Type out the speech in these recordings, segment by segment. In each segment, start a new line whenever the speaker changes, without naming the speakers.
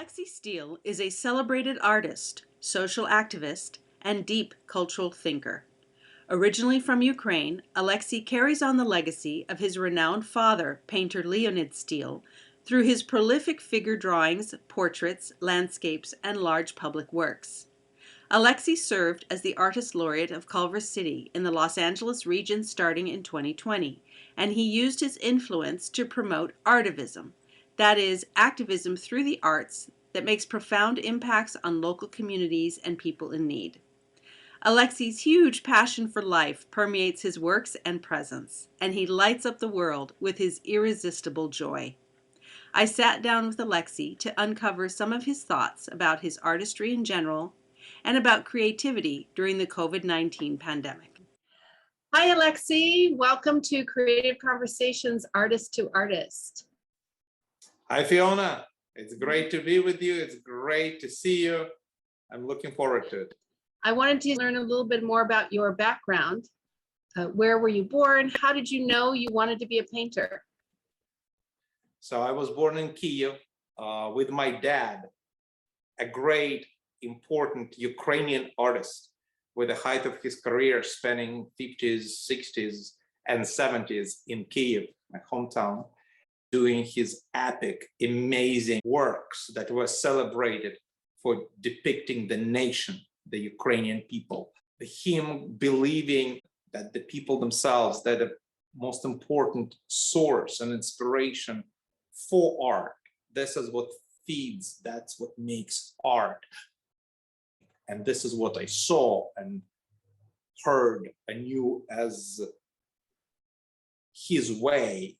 Alexey Steele is a celebrated artist, social activist, and deep cultural thinker. Originally from Ukraine, Alexey carries on the legacy of his renowned father, painter Leonid Steele, through his prolific figure drawings, portraits, landscapes, and large public works. Alexey served as the Artist Laureate of Culver City in the Los Angeles region starting in 2020, and he used his influence to promote artivism, that is, activism through the arts that makes profound impacts on local communities and people in need. Alexey's huge passion for life permeates his works and presence, and he lights up the world with his irresistible joy. I sat down with Alexey to uncover some of his thoughts about his artistry in general and about creativity during the COVID-19 pandemic. Hi, Alexey. Welcome to Creative Conversations, Artist to Artist.
Hi, Fiona. It's great to be with you. It's great to see you. I'm looking forward to it.
I wanted to learn a little bit more about your background. Where were you born? How did you know you wanted to be a painter?
So I was born in Kyiv with my dad, a great, important Ukrainian artist with the height of his career spanning 50s, 60s, and 70s in Kyiv, my hometown, doing his epic, amazing works that were celebrated for depicting the nation, the Ukrainian people. Him believing that the people themselves, that the most important source and inspiration for art. This is what feeds, that's what makes art. And this is what I saw and heard and knew as his way,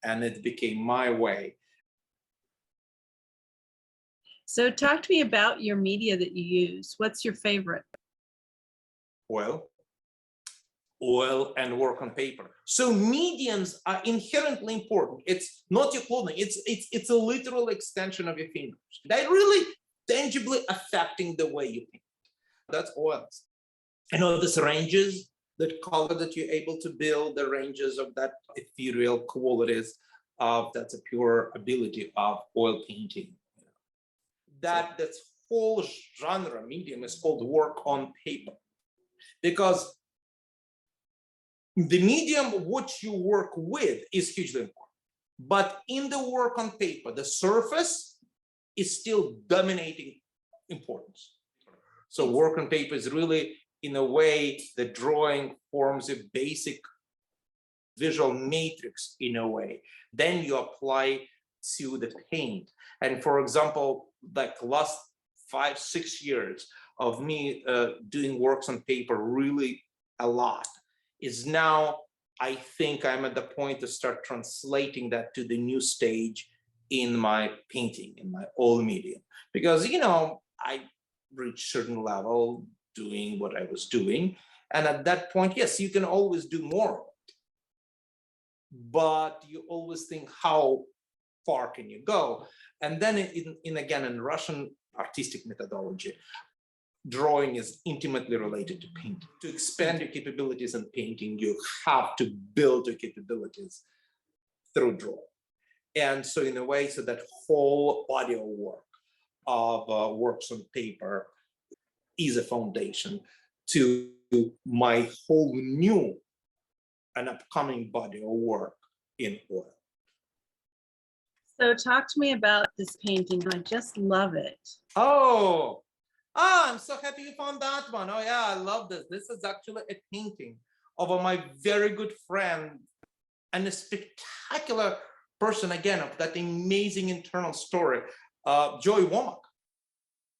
and it became my way.
So talk to me about your media that you use. What's your favorite?
Oil and work on paper. So mediums are inherently important. It's not your clothing, it's a literal extension of your fingers. They're really tangibly affecting the way you paint. That's oils. I know this ranges, that color that you're able to build, the ranges of that ethereal qualities of that's a pure ability of oil painting. That whole genre medium is called work on paper, because the medium what you work with is hugely important. But in the work on paper, the surface is still dominating importance. So work on paper is really, in a way, the drawing forms a basic visual matrix in a way. Then you apply to the paint. And for example, like last 5-6 years of me doing works on paper really a lot is now, I think I'm at the point to start translating that to the new stage in my painting, in my old medium. Because, I reached a certain level doing what I was doing. And at that point, yes, you can always do more. But you always think, how far can you go? And then in Russian artistic methodology, drawing is intimately related to painting. To expand your capabilities in painting, you have to build your capabilities through drawing. And so in a way, so that whole body of work of works on paper is a foundation to my whole new and upcoming body of work in oil.
So talk to me about this painting. I just love it.
I'm so happy you found that one. Oh yeah, I love this. This is actually a painting of my very good friend and a spectacular person, again, of that amazing internal story, Joy Womack.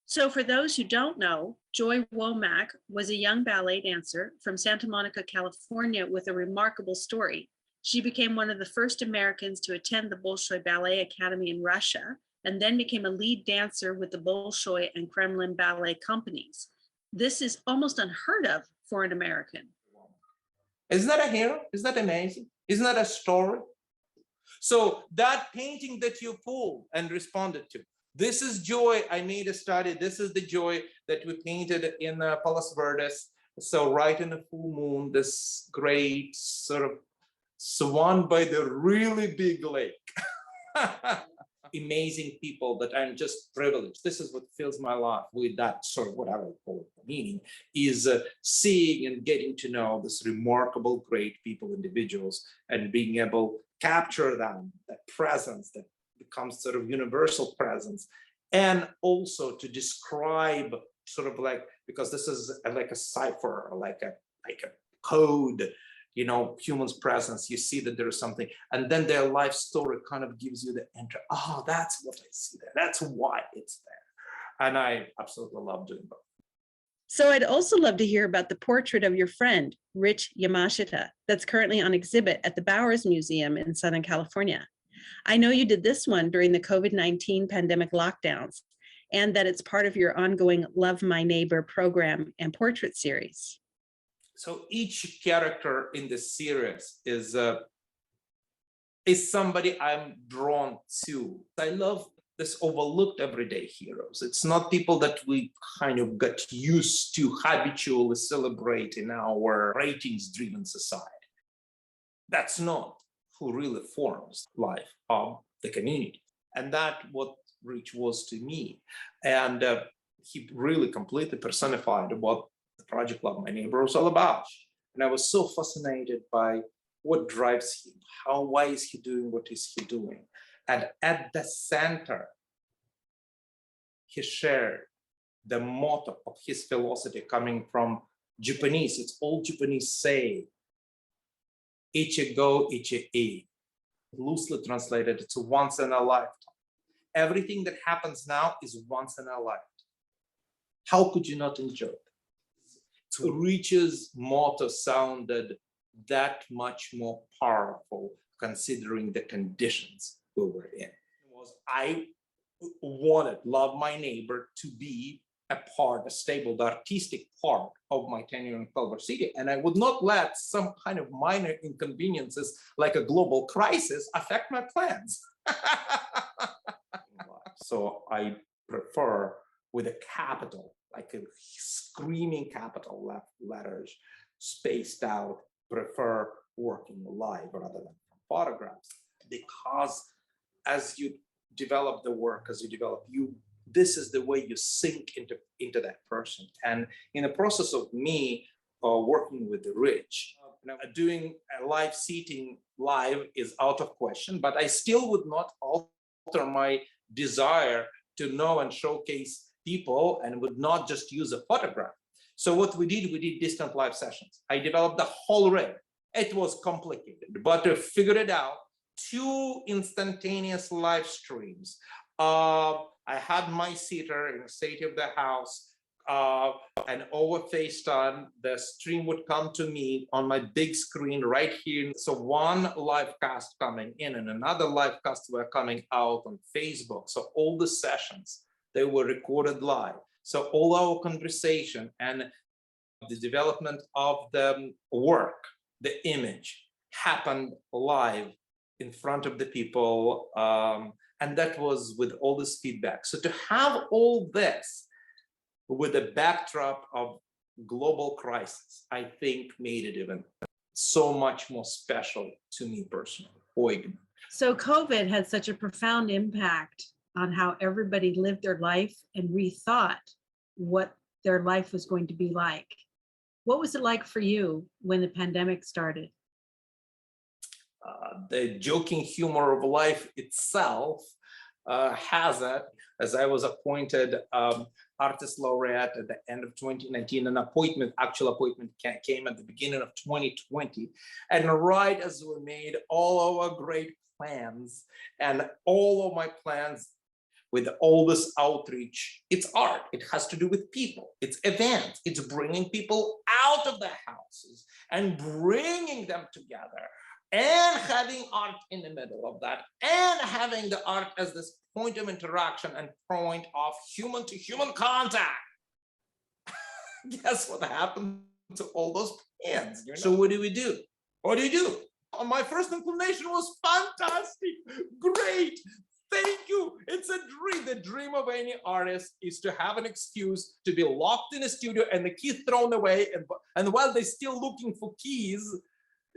So for those who don't know, Joy Womack was a young ballet dancer from Santa Monica, California, with a remarkable story. She became one of the first Americans to attend the Bolshoi Ballet Academy in Russia, and then became a lead dancer with the Bolshoi and Kremlin ballet companies. This is almost unheard of for an American.
Isn't that a hero? Isn't that amazing? Isn't that a story? So that painting that you pulled and responded to, this is Joy. I made a study. This is the Joy that we painted in Palos Verdes. So right in the full moon, this great sort of swan by the really big lake. amazing people that I'm just privileged. This is what fills my life with that sort of whatever I call it, meaning, is seeing and getting to know this remarkable, great people, individuals, and being able to capture them, that presence that becomes sort of universal presence, and also to describe sort of like, because this is like a cipher, like a code, you know, human's presence, you see that there is something, and then their life story kind of gives you the entry. Oh, that's what I see there. That's why it's there. And I absolutely love doing both.
So I'd also love to hear about the portrait of your friend, Rich Yamashita, that's currently on exhibit at the Bowers Museum in Southern California. I know you did this one during the COVID-19 pandemic lockdowns, and that it's part of your ongoing Love My Neighbor program and portrait series.
So each character in the series is somebody I'm drawn to. I love this overlooked everyday heroes. It's not people that we kind of got used to habitually celebrate in our ratings-driven society. That's not who really forms life of the community. And that's what Rich was to me. And he really completely personified what the project Love My Neighbor was all about. And I was so fascinated by what drives him, why is he doing what is he doing? And at the center, he shared the motto of his philosophy coming from Japanese. It's all Japanese saying, Ichigo Ichi-e. Loosely translated, it's once in a lifetime. Everything that happens now is once in a lifetime. How could you not enjoy it? So Rich's motto sounded that much more powerful considering the conditions we were in. I wanted Love My Neighbor to be a stable, artistic part of my tenure in Culver City. And I would not let some kind of minor inconveniences like a global crisis affect my plans. So I prefer with a capital, like a screaming capital letters, spaced out, prefer working live rather than photographs. Because as you develop the work, as you develop this is the way you sink into that person. And in the process of me working with the Rich, doing a live seating live is out of question, but I still would not alter my desire to know and showcase people and would not just use a photograph. So what we did distant live sessions. I developed the whole rig. It was complicated, but to figure it out, 2 instantaneous live streams. I had my sitter in the state of the house, and over FaceTime, the stream would come to me on my big screen right here. So one live cast coming in and another live cast were coming out on Facebook. So all the sessions, they were recorded live. So all our conversation and the development of the work, the image happened live in front of the people. And that was with all this feedback. So to have all this with a backdrop of global crisis, I think made it even so much more special to me personally.
So COVID had such a profound impact on how everybody lived their life and rethought what their life was going to be like. What was it like for you when the pandemic started?
The joking humor of life itself has it, as I was appointed artist laureate at the end of 2019. An actual appointment came at the beginning of 2020. And right as we made all our great plans and all of my plans with all this outreach, it's art. It has to do with people. It's events. It's bringing people out of their houses and bringing them together, and having art in the middle of that, and having the art as this point of interaction and point of human-to-human contact. Guess what happened to all those plans? So what do we do? What do you do? My first inclination was fantastic, great, thank you. It's a dream. The dream of any artist is to have an excuse to be locked in a studio and the key thrown away, and while they're still looking for keys,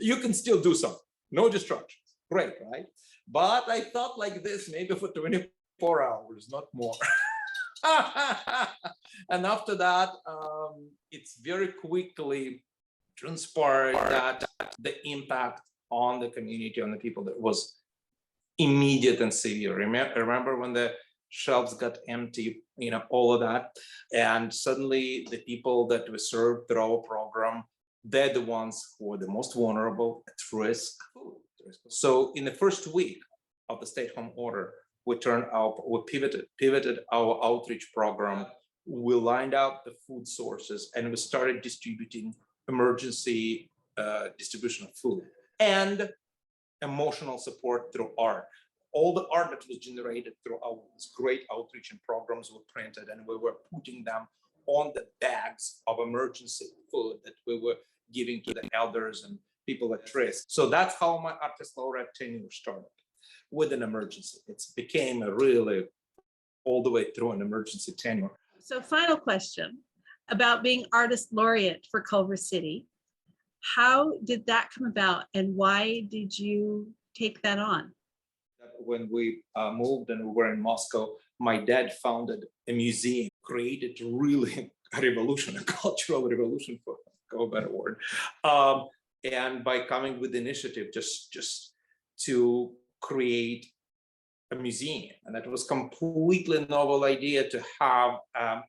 you can still do something. No distractions. Great, right? But I thought like this, maybe for 24 hours, not more. And after that, it's very quickly transpired that the impact on the community, on the people, that was immediate and severe. Remember when the shelves got empty, all of that, and suddenly the people that were served through our program, they're the ones who are the most vulnerable, at risk. So in the first week of the stay-at-home order, we pivoted our outreach program. We lined out the food sources, and we started distributing emergency distribution of food and emotional support through art. All the art that was generated through our great outreach and programs were printed, and we were putting them on the bags of emergency food that we were giving to the elders and people at risk. So that's how my Artist Laureate tenure started, with an emergency. It became a really all the way through an emergency tenure.
So final question about being Artist Laureate for Culver City. How did that come about, and why did you take that on?
When we moved and we were in Moscow, my dad founded a museum, created really a revolution, a cultural revolution, for a better word. And by coming with the initiative just to create a museum. And that was completely novel idea to have a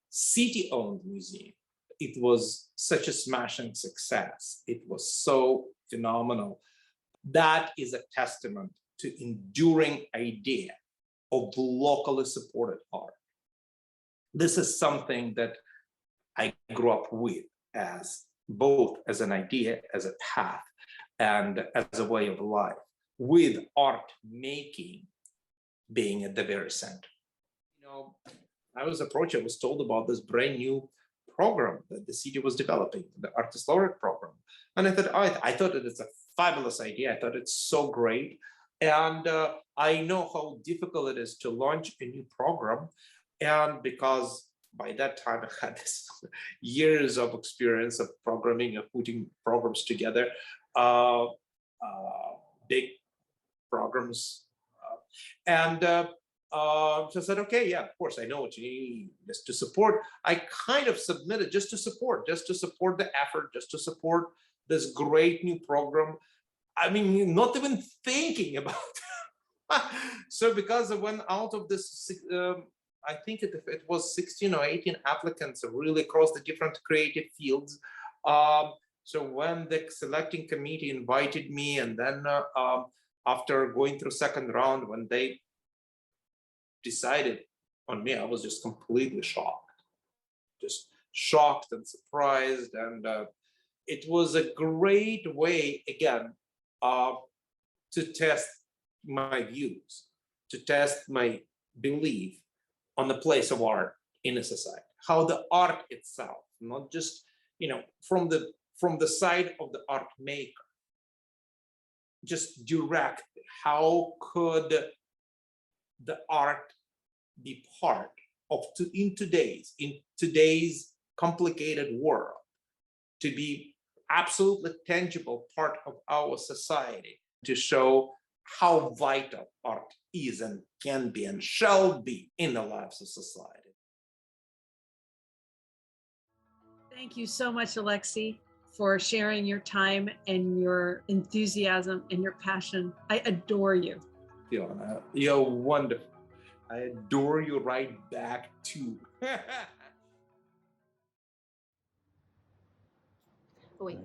city-owned museum. It was such a smashing success. It was so phenomenal. That is a testament to enduring idea of locally supported art. This is something that I grew up with, as both as an idea, as a path, and as a way of life, with art making being at the very center. I was told about this brand new program that the city was developing, the Artist Laureate program. And I thought, I thought that it's a fabulous idea. I thought it's so great. And I know how difficult it is to launch a new program. And because by that time I had this years of experience of programming and putting programs together, big programs. So I said, okay, yeah, of course, I know what you need just to support. I kind of submitted just to support the effort, just to support this great new program. I mean, not even thinking about it. So because I went out of this, I think it was 16 or 18 applicants really across the different creative fields. So when the selecting committee invited me, and then after going through second round, when they decided on me, I was just completely shocked and surprised. And it was a great way, again, to test my views, to test my belief on the place of art in a society, how the art itself, not just, from the side of the art maker, just direct, how could the art be part of, in today's complicated world, to be absolutely tangible part of our society, to show how vital art is and can be and shall be in the lives of society.
Thank you so much, Alexey, for sharing your time and your enthusiasm and your passion. I adore you.
Fiona, you're wonderful. I adore you right back too.
Wait.